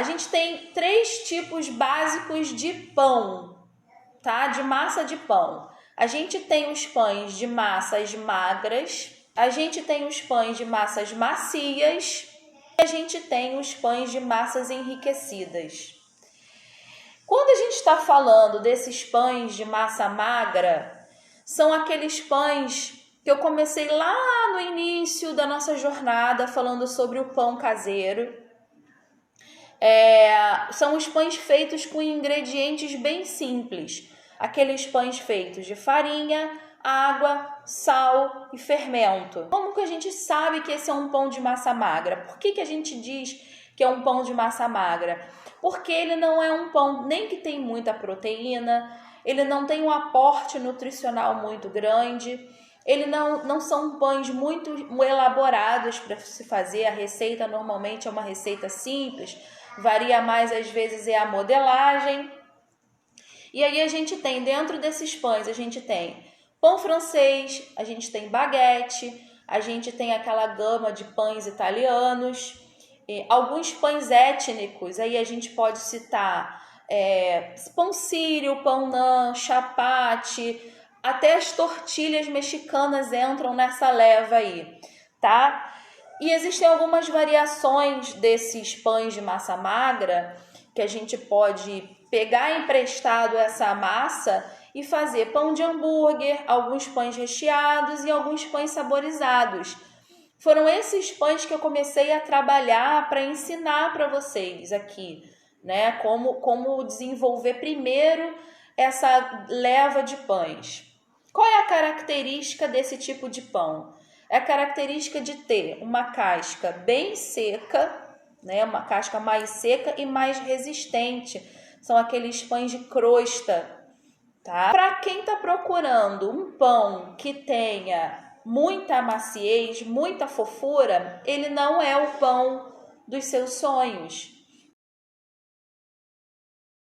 A gente tem 3 tipos básicos de pão, tá? De massa de pão. A gente tem os pães de massas magras, a gente tem os pães de massas macias e a gente tem os pães de massas enriquecidas. Quando a gente está falando desses pães de massa magra, são aqueles pães que eu comecei lá no início da nossa jornada falando sobre o pão caseiro. São os pães feitos com ingredientes bem simples. Aqueles pães feitos de farinha, água, sal e fermento. Como que a gente sabe que esse é um pão de massa magra? Por que a gente diz que é um pão de massa magra? Porque ele não é um pão nem que tem muita proteína, ele não tem um aporte nutricional muito grande, ele não são pães muito elaborados para se fazer. A receita normalmente é uma receita simples, varia mais às vezes é a modelagem. E aí a gente tem, dentro desses pães, a gente tem pão francês, a gente tem baguete, a gente tem aquela gama de pães italianos, alguns pães étnicos, aí a gente pode citar pão sírio, pão nã, chapati, até as tortilhas mexicanas entram nessa leva aí, tá? E existem algumas variações desses pães de massa magra que a gente pode pegar emprestado essa massa e fazer pão de hambúrguer, alguns pães recheados e alguns pães saborizados. Foram esses pães que eu comecei a trabalhar para ensinar para vocês aqui, né? Como desenvolver primeiro essa leva de pães. Qual é a característica desse tipo de pão? É a característica de ter uma casca bem seca, né? Uma casca mais seca e mais resistente. São aqueles pães de crosta, tá? Para quem está procurando um pão que tenha muita maciez, muita fofura, ele não é o pão dos seus sonhos.